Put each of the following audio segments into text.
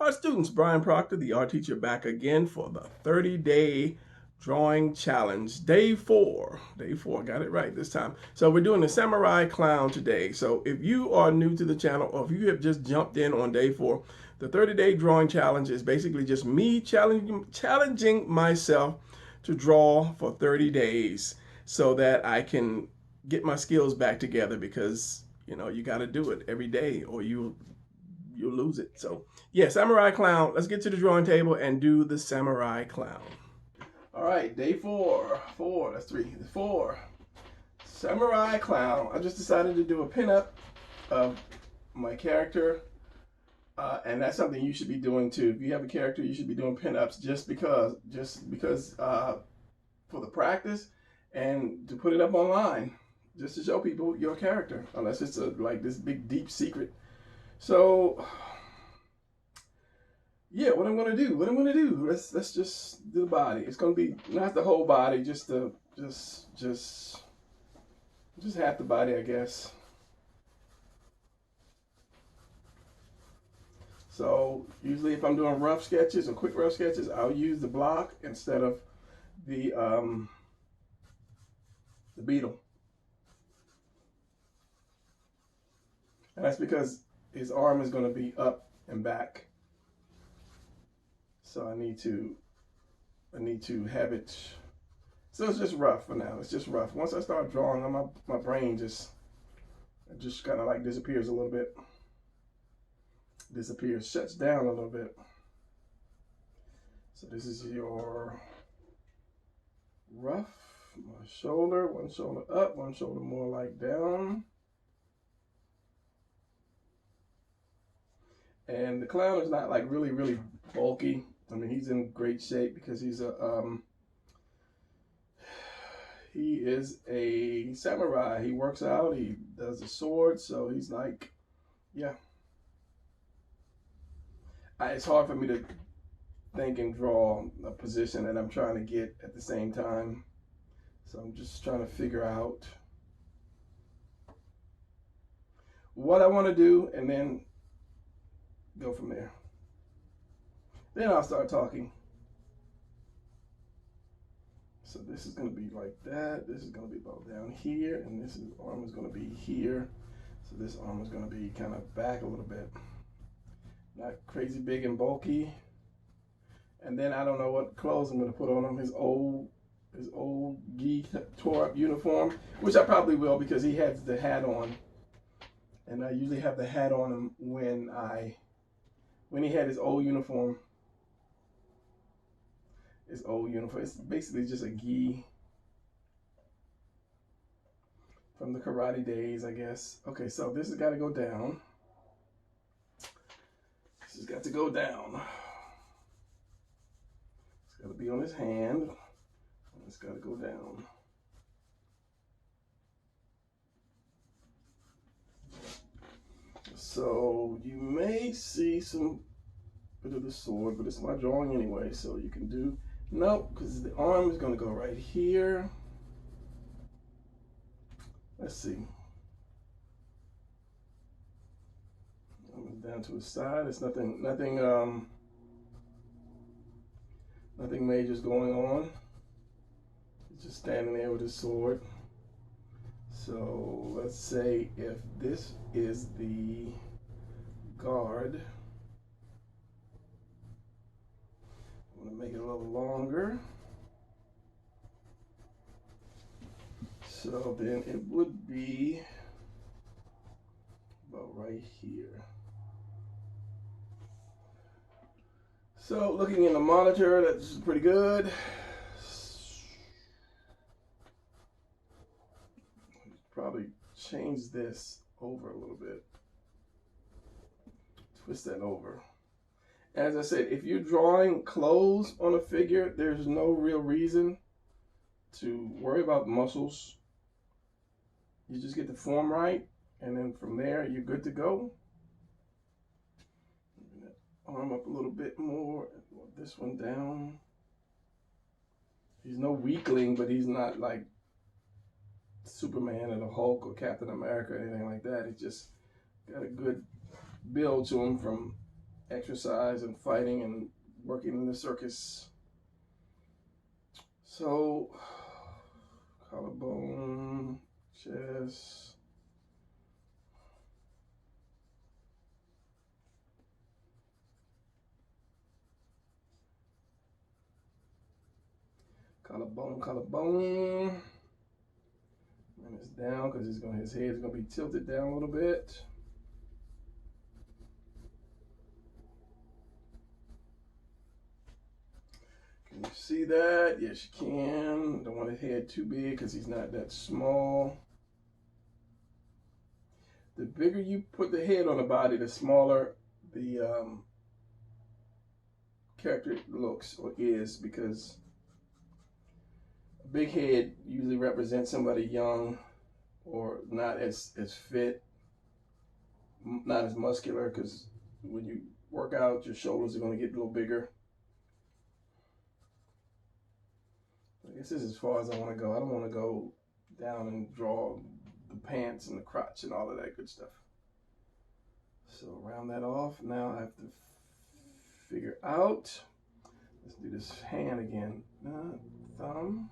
Our students, Brian Proctor, the art teacher, back again for the 30-day drawing challenge. Day four. Day four, got it right this time. So we're doing the samurai clown today. So if you are new to the channel or if you have just jumped in on day four, the 30-day drawing challenge is basically just me challenging myself to draw for 30 days so that I can get my skills back together, because you got to do it every day or you'll lose it. So yeah, samurai clown. Let's get to the drawing table and do the samurai clown. All right, day four. That's three. Four. Samurai clown. I just decided to do a pinup of my character, and that's something you should be doing too. If you have a character, you should be doing pinups just because for the practice and to put it up online, just to show people your character, unless it's like this big deep secret. So yeah, what I'm gonna do? Let's just do the body. It's gonna be not the whole body, just half the body, I guess. So usually, if I'm doing rough sketches or quick rough sketches, I'll use the block instead of the beetle, and that's because his arm is gonna be up and back. So I need to have it. So it's just rough for now. It's just rough. Once I start drawing, my brain just kind of like disappears a little bit. Shuts down a little bit. So this is your rough. My shoulder, one shoulder up, one shoulder more like down. And the clown is not like really bulky. I mean, he's in great shape because he is a samurai. He works out, he does the sword, so he's like, yeah. It's hard for me to think and draw a position that I'm trying to get at the same time. So I'm just trying to figure out what I want to do and then go from there. Then I'll start talking. So this is going to be like that. This is going to be about down here, and this arm is going to be here. So this arm is going to be kind of back a little bit. Not crazy big and bulky. And then I don't know what clothes I'm going to put on him. His old gi tore up uniform, which I probably will because he has the hat on. And I usually have the hat on him when he had his old uniform. It's basically just a gi from the karate days, I guess. Okay, so this has got to go down. This has got to go down. It's got to be on his hand. And it's got to go down. So you may see some bit of the sword, but it's my drawing anyway, so you can do. Nope, because the arm is going to go right here. Let's see. Down to his side. It's nothing major is going on. He's just standing there with his sword. So let's say if this is the guard, I'm going to make it a little longer. So then it would be about right here. So looking in the monitor, that's pretty good. Probably change this over a little bit. Twist that over. As I said, if you're drawing clothes on a figure, there's no real reason to worry about muscles. You just get the form right, and then from there, you're good to go. Arm up a little bit more. This one down. He's no weakling, but he's not like Superman or the Hulk or Captain America or anything like that. He just got a good build to him from exercise and fighting and working in the circus. So, collarbone, chest. Collarbone, collarbone. And it's down because his head's gonna be tilted down a little bit. Can you see that? Yes, you can. Don't want his head too big because he's not that small. The bigger you put the head on the body, the smaller the character looks or is, because a big head usually represents somebody young or not as fit, not as muscular, because when you work out, your shoulders are going to get a little bigger. I guess this is as far as I want to go. I don't want to go down and draw the pants and the crotch and all of that good stuff. So round that off. Now I have to figure out, let's do this hand again. Thumb,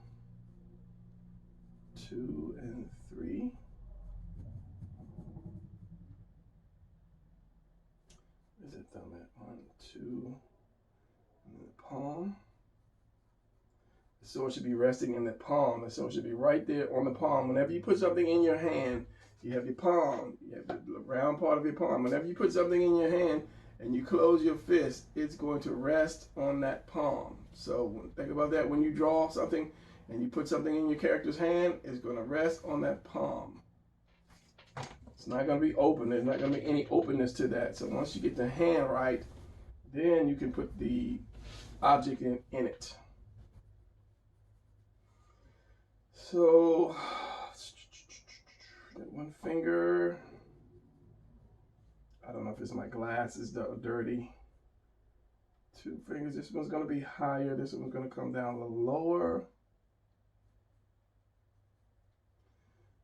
2 and 3. Where's that thumb at? 1, 2, and the palm. The sword should be resting in the palm. The sword should be right there on the palm. Whenever you put something in your hand, you have your palm. You have the round part of your palm. Whenever you put something in your hand and you close your fist, it's going to rest on that palm. So think about that. When you draw something and you put something in your character's hand, it's going to rest on that palm. It's not going to be open. There's not going to be any openness to that. So once you get the hand right, then you can put the object in it. So, that one finger, I don't know if it's my glasses that are dirty. 2 fingers, this one's gonna be higher, this one's gonna come down a little lower.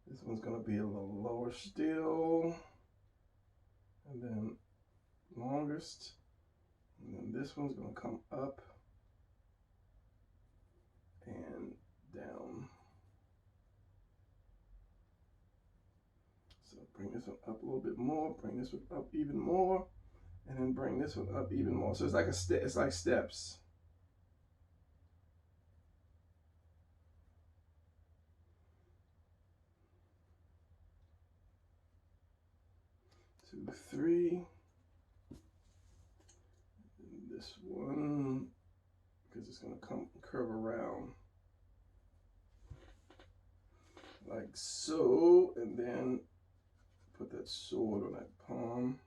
This one's gonna be a little lower still. And then longest. And then this one's gonna come up and down. So bring this one up a little bit more, bring this one up even more, and then bring this one up even more. So it's like it's like steps. Two, 3. And this one, because it's gonna curve around like so, and then put that sword on that palm,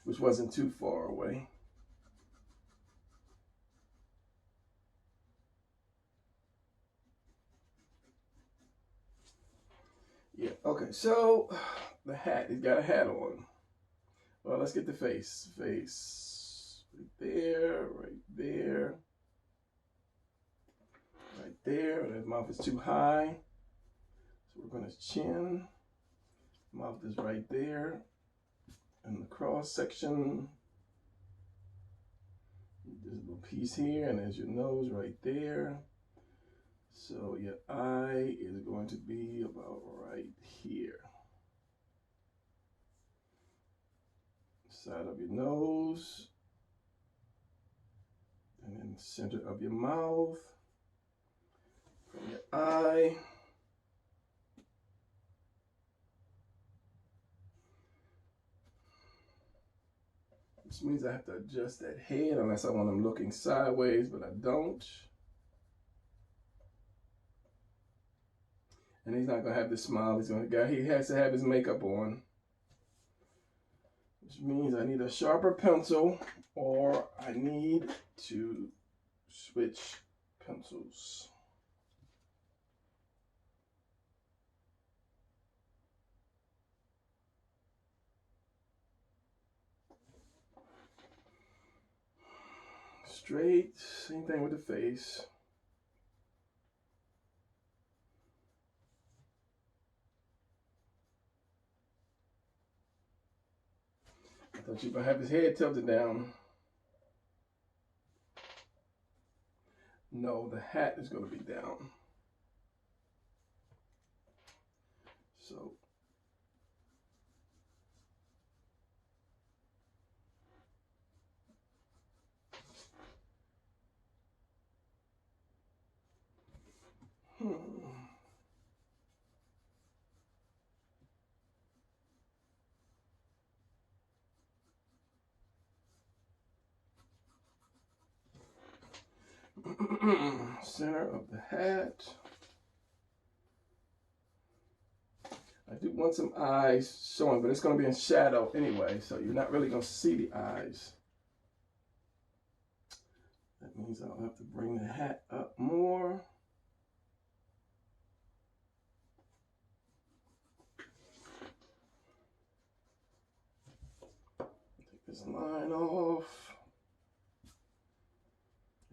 which wasn't too far away. Yeah, okay, so the hat, he's got a hat on. Well, let's get the face. Face, right there, right there, right there. His mouth is too high, so we're gonna chin. Mouth is right there. And the cross section, there's a little piece here, and there's your nose right there. So your eye is going to be about right here. Side of your nose, and then the center of your mouth, from your eye. Which means I have to adjust that head unless I want him looking sideways, but I don't. And he's not gonna have this smile. He has to have his makeup on. Which means I need a sharper pencil, or I need to switch pencils. Straight, same thing with the face. I thought you were going to have his head tilted down. No, the hat is going to be down. So center of the hat. I do want some eyes showing, but it's going to be in shadow anyway, so you're not really going to see the eyes. That means I'll have to bring the hat up more. Take this line off.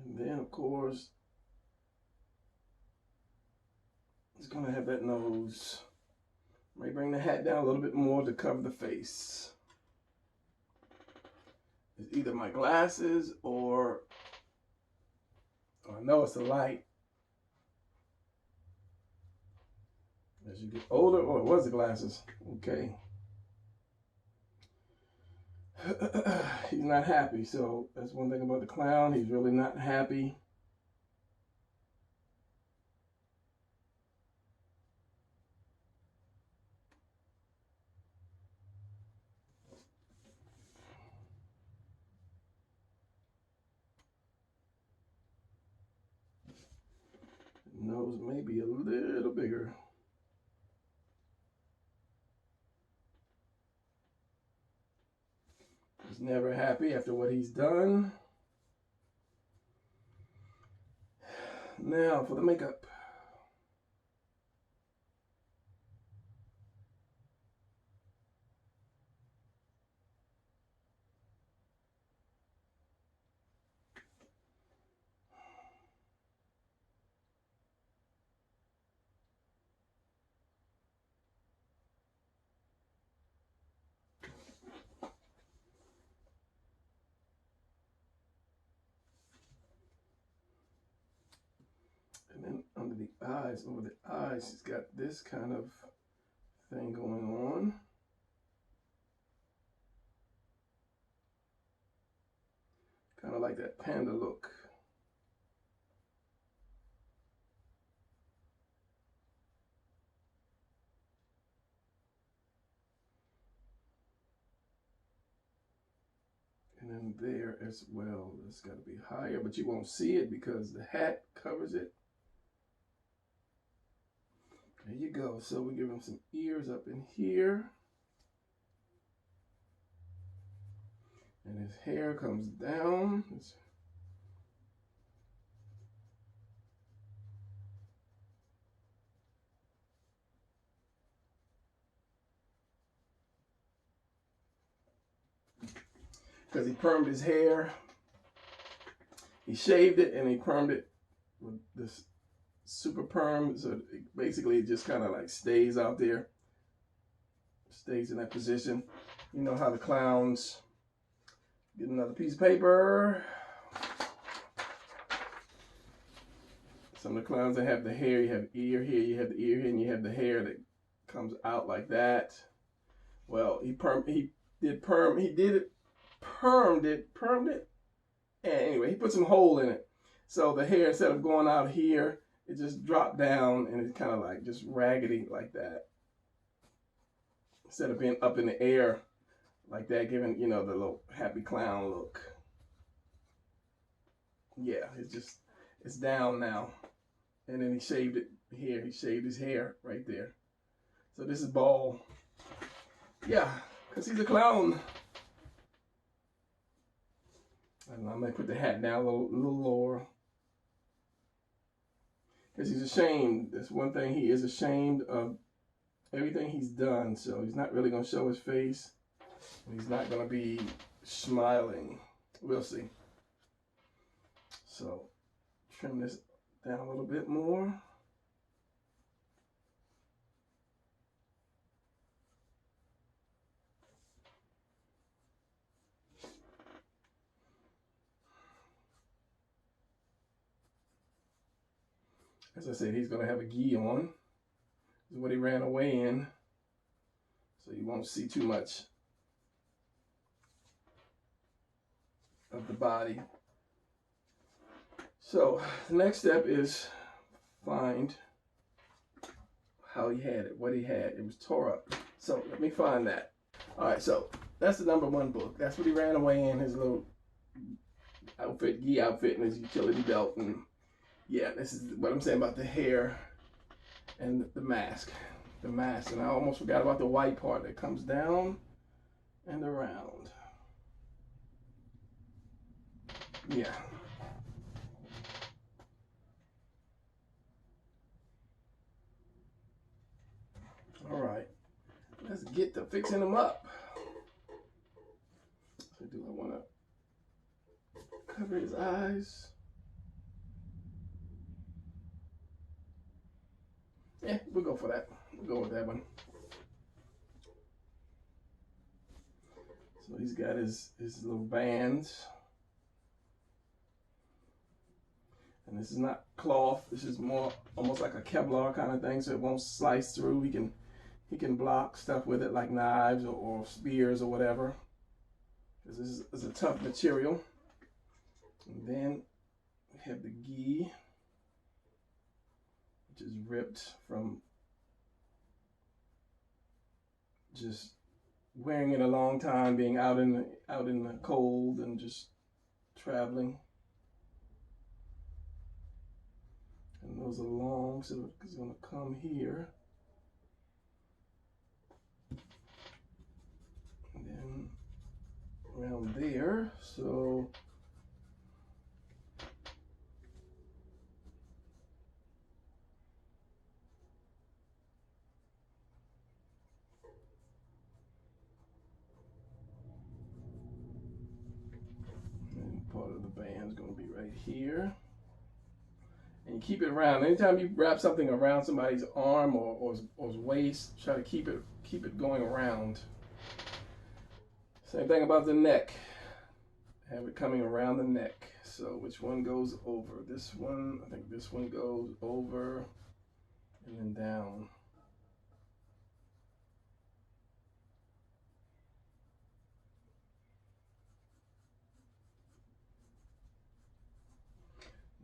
And then, of course, it's going to have that nose. May bring the hat down a little bit more to cover the face. It's either my glasses or I know it's the light. As you get older, or it was the glasses. Okay. He's not happy, so that's one thing about the clown. He's really not happy. Nose may be a little bigger. He's never happy after what he's done. Now for the makeup. And then under the eyes, over the eyes, he's got this kind of thing going on. Kind of like that panda look. And then there as well. It's got to be higher, but you won't see it because the hat covers it. There you go. So we give him some ears up in here. And his hair comes down. Because he permed his hair. He shaved it and he permed it with this super perm. So basically it just kind of like stays out there. Stays in that position. You know how the clowns get another piece of paper. Some of the clowns that have the hair, you have ear here, you have the ear here, and you have the hair that comes out like that. Well, he did it, permed it, and anyway, he put some hole in it. So the hair, instead of going out here, it just dropped down and it's kind of like just raggedy like that. Instead of being up in the air like that, giving, you know, the little happy clown look. Yeah, it's down now. And then he shaved it here. He shaved his hair right there. So this is bald. Yeah, because he's a clown. And I'm going to put the hat down a little lower. Because he's ashamed. That's one thing. He is ashamed of everything he's done. So he's not really going to show his face. He's not going to be smiling. We'll see. So trim this down a little bit more. As I said, he's going to have a gi on. This is what he ran away in. So you won't see too much of the body. So the next step is find how he had it, what he had. It was tore up. So let me find that. All right, so that's the #1 book. That's what he ran away in, his little outfit, gi outfit, and his utility belt. And yeah, this is what I'm saying about the hair and the mask. The mask. And I almost forgot about the white part that comes down and around. Yeah. All right. Let's get to fixing them up. So do I want to cover his eyes? Yeah, we'll go for that. We'll go with that one. So he's got his little bands. And this is not cloth. This is more almost like a Kevlar kind of thing, so it won't slice through. He can block stuff with it like knives or spears or whatever. This is a tough material. And then we have the gi, which is ripped from just wearing it a long time, being out in the cold and just traveling. And those are long, so it's going to come here. And then around there, so and part of the band's going to be right here. And you keep it around. Anytime you wrap something around somebody's arm or his waist, try to keep it going around. Same thing about the neck. Have it coming around the neck. So which one goes over? This one, I think this one goes over and then down.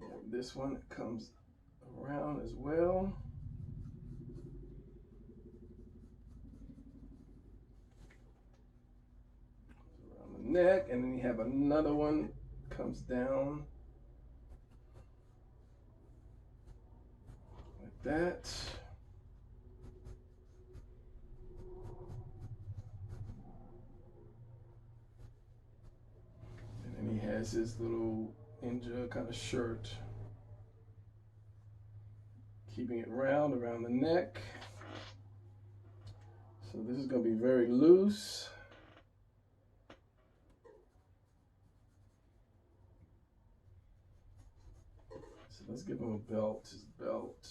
And this one comes around as well. Around the neck, and then you have another one comes down like that. And then he has his little ninja kind of shirt, keeping it round around the neck. So this is going to be very loose. So let's give him a belt, his belt.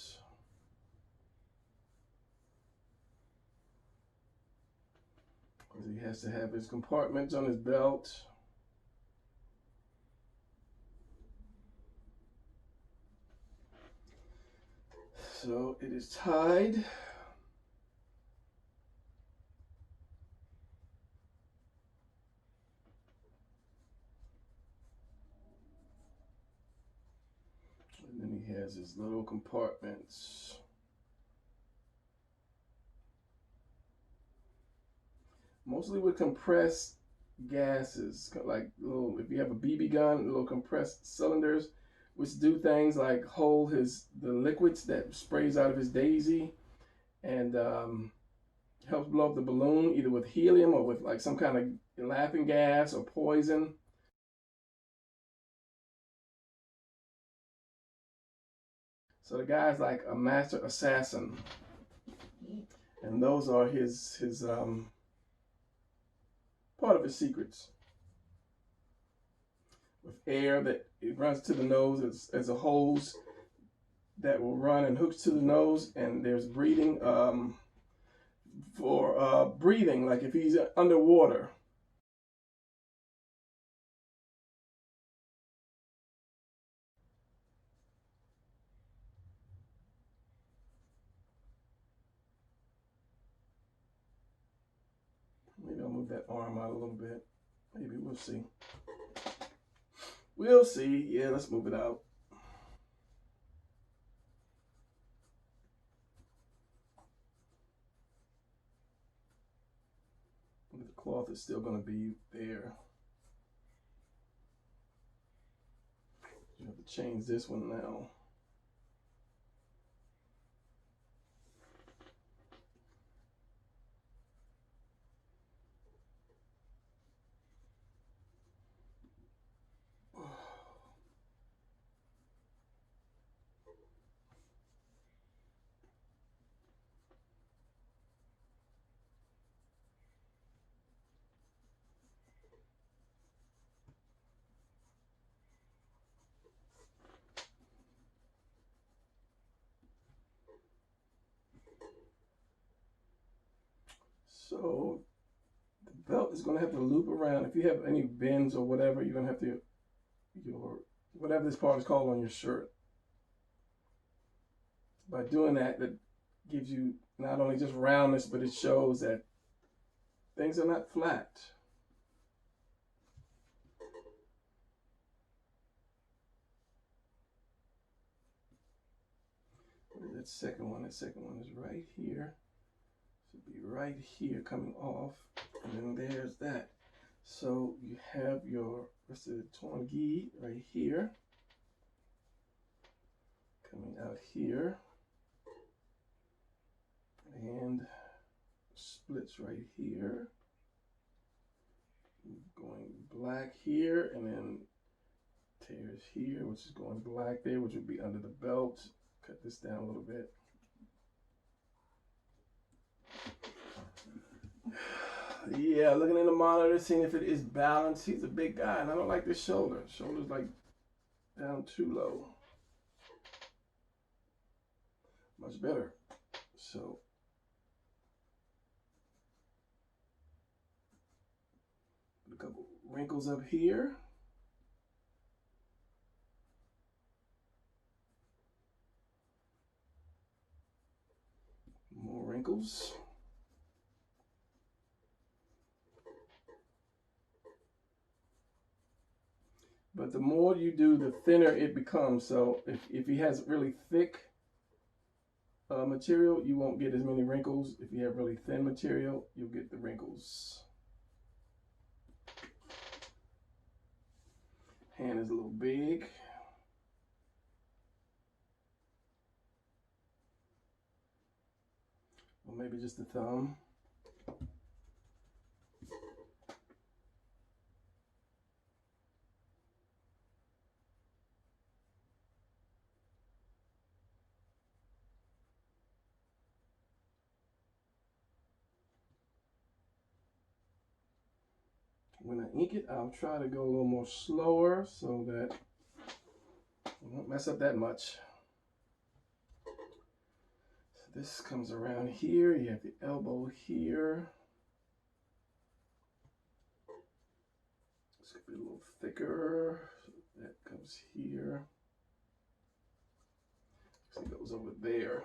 Because he has to have his compartments on his belt. So it is tied. And then he has his little compartments. Mostly with compressed gases, like little, if you have a BB gun, little compressed cylinders, which do things like hold the liquids that sprays out of his daisy and helps blow up the balloon either with helium or with like some kind of laughing gas or poison. So the guy's like a master assassin, and those are his part of his secrets. With air that it runs to the nose as a hose that will run and hooks to the nose, and there's breathing for breathing, like if he's underwater. move that arm out a little bit. Maybe we'll see. We'll see. Yeah, let's move it out. The cloth is still going to be there. You have to change this one now. So the belt is going to have to loop around. If you have any bends or whatever, you're going to have to, whatever this part is called on your shirt. By doing that, that gives you not only just roundness, but it shows that things are not flat. That second one is right here. Should be right here coming off. And then there's that. So you have your rest of the tangi right here. Coming out here. And splits right here. Going black here, and then tears here, which is going black there, which would be under the belt. Cut this down a little bit. Yeah, looking in the monitor, seeing if it is balanced. He's a big guy, and I don't like this shoulder. Shoulder's like down too low. Much better. So a couple wrinkles up here. More wrinkles. But the more you do, the thinner it becomes. So if he has really thick material, you won't get as many wrinkles. If you have really thin material, you'll get the wrinkles. Hand is a little big. Or maybe just the thumb. When I ink it, I'll try to go a little more slower so that I won't mess up that much. So this comes around here. You have the elbow here. This could be a little thicker. So that comes here. Actually goes over there.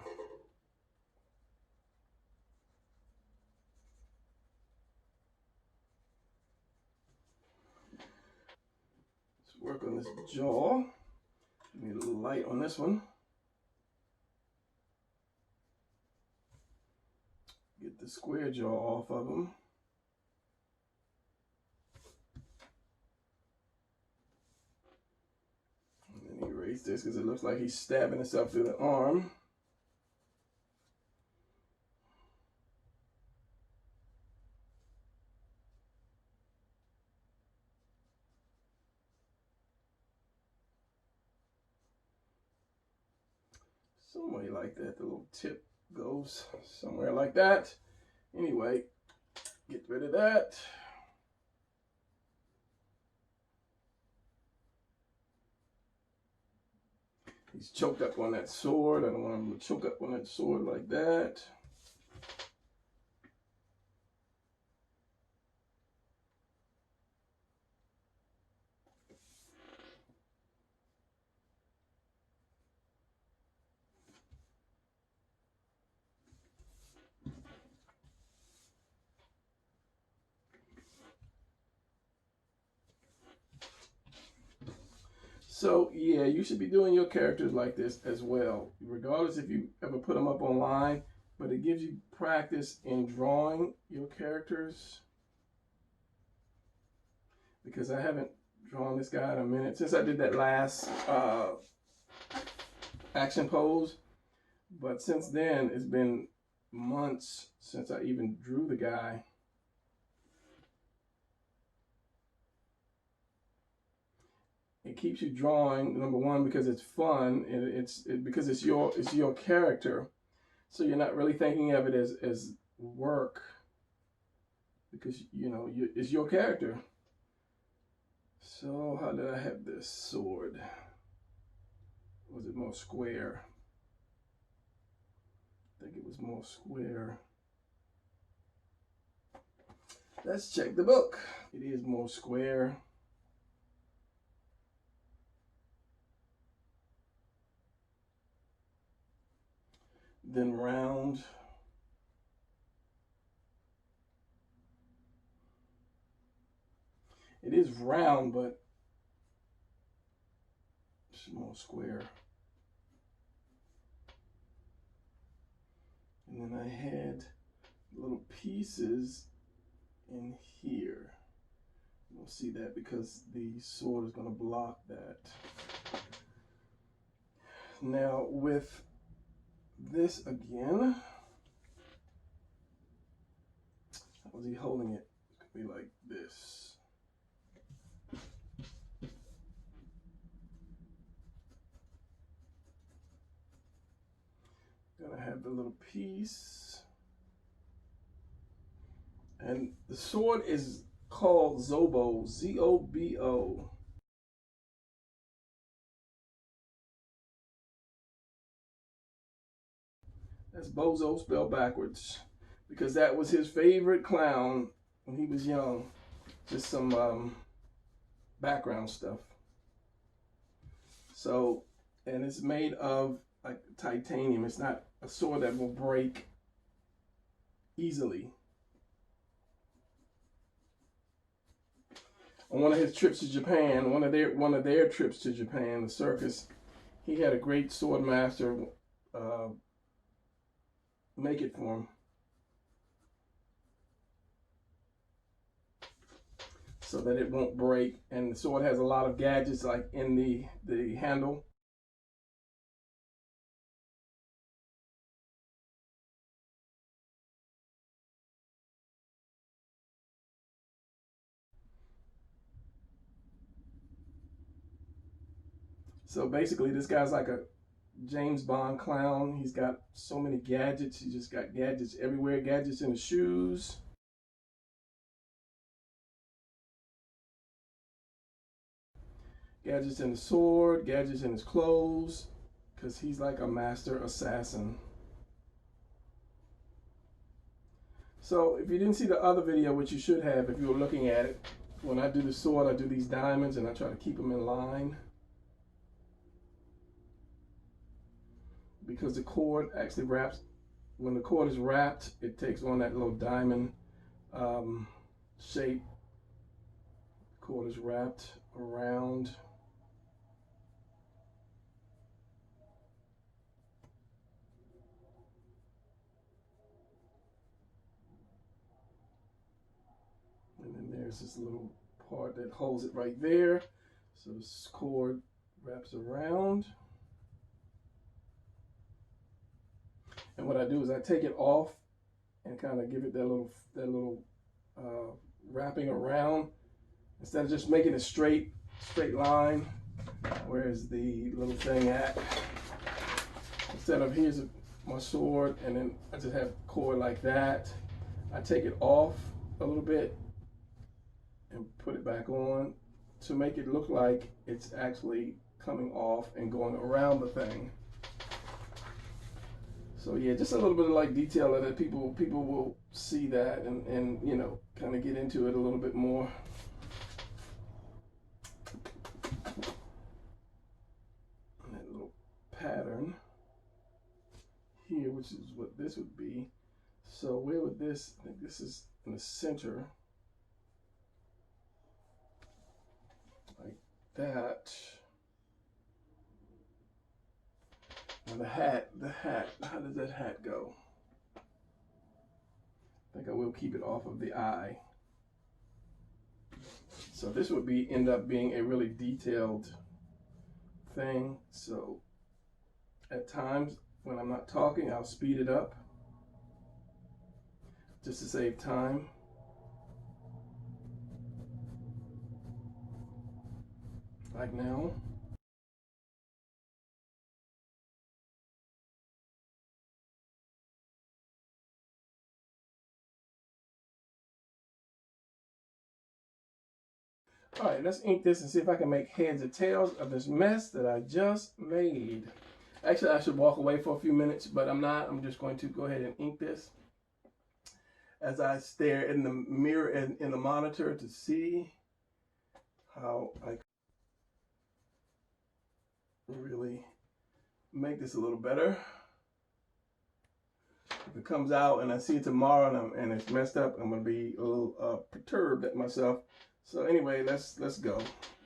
Work on this jaw. Need a little light on this one. Get the square jaw off of him. And then erase this because it looks like he's stabbing himself through the arm. Somewhere like that, the little tip goes somewhere like that. Anyway, get rid of that. He's choked up on that sword. I don't want him to choke up on that sword like that. So yeah, you should be doing your characters like this as well, regardless if you ever put them up online, but it gives you practice in drawing your characters, because I haven't drawn this guy in a minute since I did that last action pose. But since then, it's been months since I even drew the guy. It keeps you drawing, number one, because it's fun, and because it's your character, so you're not really thinking of it as work, because you know it's your character. So how did I have this sword? Was it more square? I think it was more square. Let's check the book. It is more square. Then round. It is round, but it's more square. And then I had little pieces in here. You don't see that because the sword is going to block that. Now with this again, how was he holding it? It's going to be like this. Gonna have the little piece. And the sword is called Zobo, Z-O-B-O. That's Bozo spelled backwards, because that was his favorite clown when he was young. Just some background stuff. So, and it's made of like titanium. It's not a sword that will break easily. On one of his trips to Japan, one of their trips to Japan, the circus, he had a great sword master make it for him. So that it won't break. And the sword has a lot of gadgets like in the handle. So basically this guy's like a James Bond clown. He's got so many gadgets. He just got gadgets everywhere. Gadgets in his shoes. Gadgets in the sword. Gadgets in his clothes. Because he's like a master assassin. So if you didn't see the other video, which you should have if you were looking at it, when I do the sword, I do these diamonds and I try to keep them in line. Because the cord actually wraps, when the cord is wrapped, it takes on that little diamond shape. The cord is wrapped around. And then there's this little part that holds it right there. So this cord wraps around. And what I do is I take it off and kind of give it that little wrapping around, instead of just making a straight line. Where's the little thing at? Instead of here's my sword and then I just have cord like that, I take it off a little bit and put it back on to make it look like it's actually coming off and going around the thing. So yeah, just a little bit of like detail that people will see that and you know, kind of get into it a little bit more. And that little pattern here, which is what this would be. So where would this, I think this is in the center, like that. The hat, how does that hat go? I think I will keep it off of the eye. So this would end up being a really detailed thing. So at times when I'm not talking, I'll speed it up just to save time. Like now. All right, let's ink this and see if I can make heads or tails of this mess that I just made. Actually, I should walk away for a few minutes, but I'm not. I'm just going to go ahead and ink this as I stare in the mirror and in the monitor to see how I can really make this a little better. If it comes out and I see it tomorrow and it's messed up, I'm going to be a little perturbed at myself. So anyway, let's go.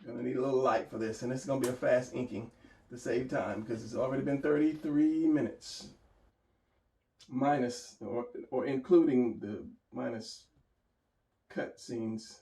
I'm gonna need a little light for this, and it's gonna be a fast inking to save time because it's already been 33 minutes, minus or including the minus cut scenes.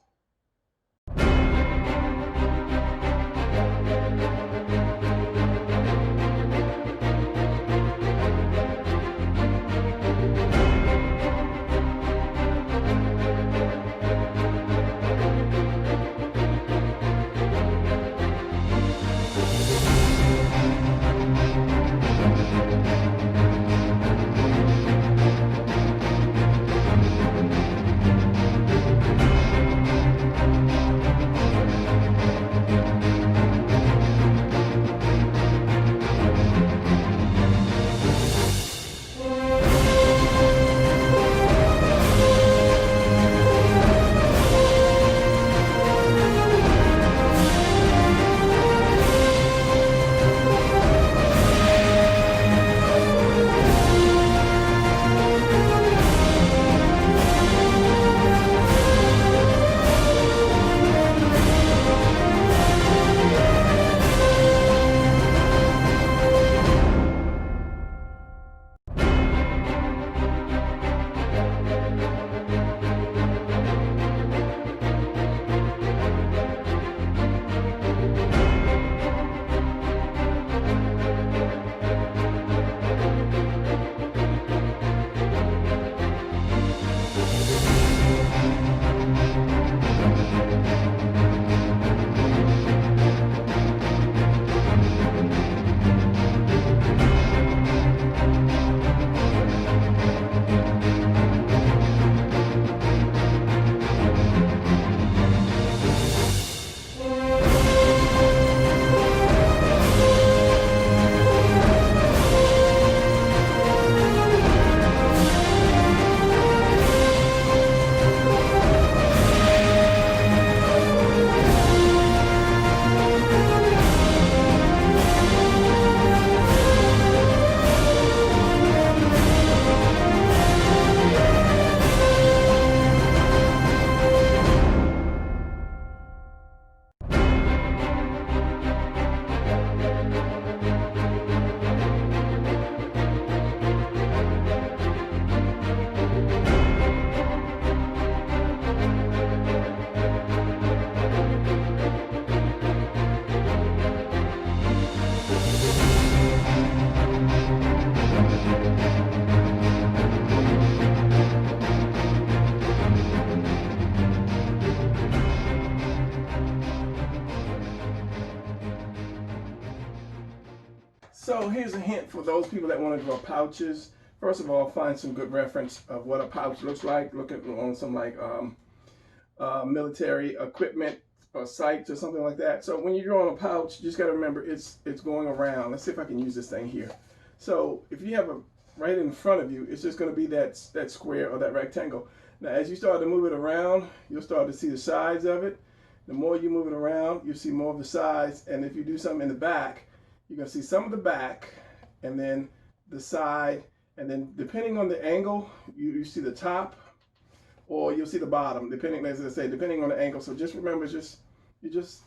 So here's a hint for those people that want to draw pouches. First of all, find some good reference of what a pouch looks like. Look at on some like military equipment or sites or something like that. So when you're drawing a pouch, you just got to remember it's going around. Let's see if I can use this thing here. So if you have a right in front of you, it's just going to be that square or that rectangle. Now as you start to move it around, you'll start to see the sides of it. The more you move it around, you'll see more of the sides. And if you do something in the back, you're going to see some of the back and then the side. And then depending on the angle, you see the top or you'll see the bottom, depending, as I say, depending on the angle. So just remember, you're just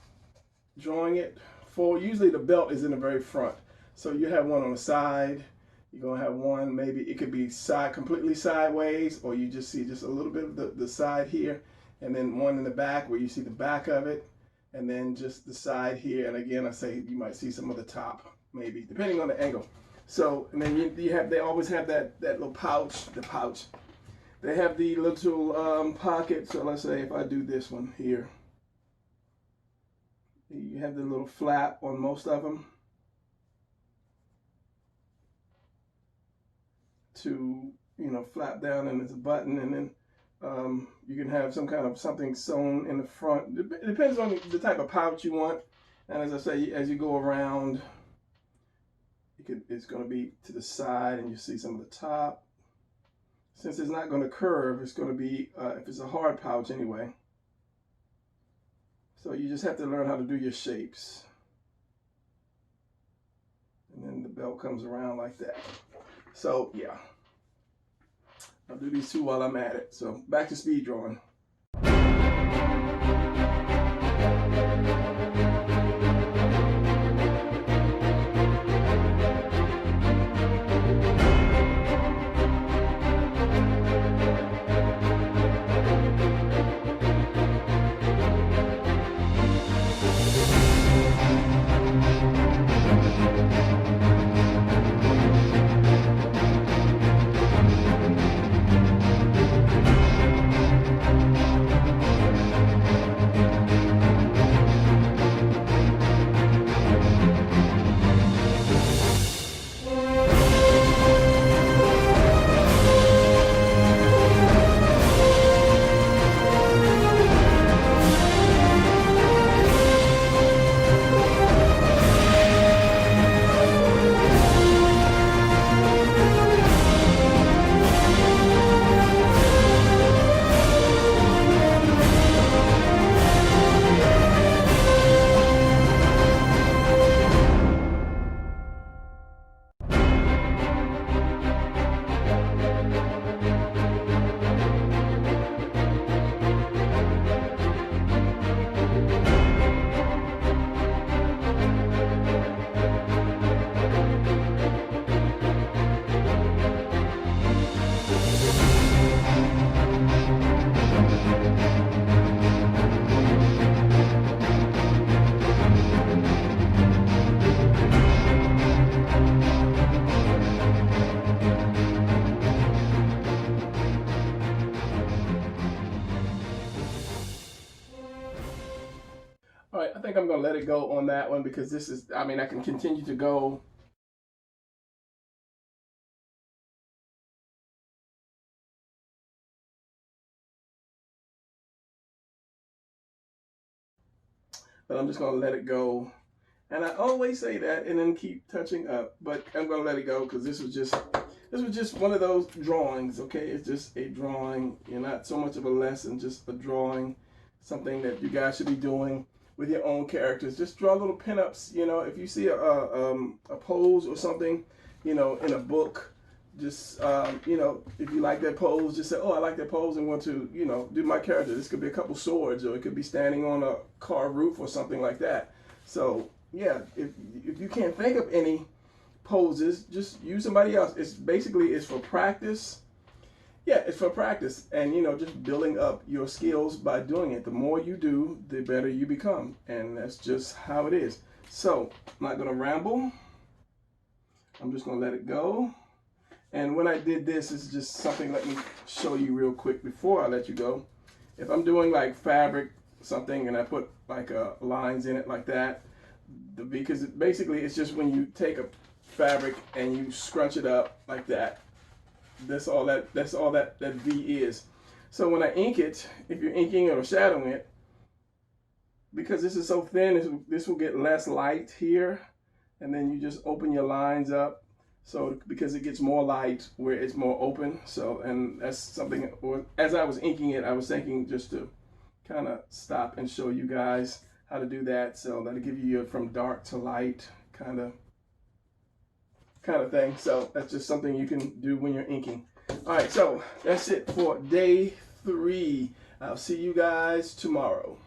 drawing it forward. Usually the belt is in the very front. So you have one on the side. You're going to have one, maybe it could be completely sideways, or you just see just a little bit of the side here, and then one in the back where you see the back of it, and then just the side here. And again, I say you might see some of the top, maybe, depending on the angle. So, and then they always have that little pouch, They have the little pocket. So let's say if I do this one here, you have the little flap on most of them to, flap down, and there's a button, and then you can have some kind of something sewn in the front. It depends on the type of pouch you want. And as I say, as you go around, it's going to be to the side, and you see some of the top. Since it's not going to curve, it's going to be, if it's a hard pouch anyway. So you just have to learn how to do your shapes. And then the belt comes around like that. So yeah, I'll do these two while I'm at it. So back to speed drawing. All right, I think I'm going to let it go on that one, because this is, I can continue to go. But I'm just going to let it go. And I always say that and then keep touching up, but I'm going to let it go because this was just one of those drawings, okay? It's just a drawing. You're not so much of a lesson, just a drawing, something that you guys should be doing with your own characters. Just draw little pinups, if you see a pose or something, in a book, just, if you like that pose, just say, oh, I like that pose and want to, do my character. This could be a couple swords, or it could be standing on a car roof or something like that. So, yeah, if you can't think of any poses, just use somebody else. It's for practice. Yeah, it's for practice, and just building up your skills by doing it. The more you do, the better you become, and that's just how it is. So I'm not going to ramble. I'm just going to let it go. And when I did this, it's just something. Let me show you real quick before I let you go. If I'm doing like fabric something and I put like lines in it like that, because basically it's just when you take a fabric and you scrunch it up like that. That's all that V is. So when I ink it, if you're inking it or shadowing it, because this is so thin, this will get less light here, and then you just open your lines up. So because it gets more light where it's more open. So, and that's something, or as I was inking it, I was thinking just to kind of stop and show you guys how to do that. So that'll give you from dark to light kind of thing. So that's just something you can do when you're inking. All right, so that's it for day 3. I'll see you guys tomorrow.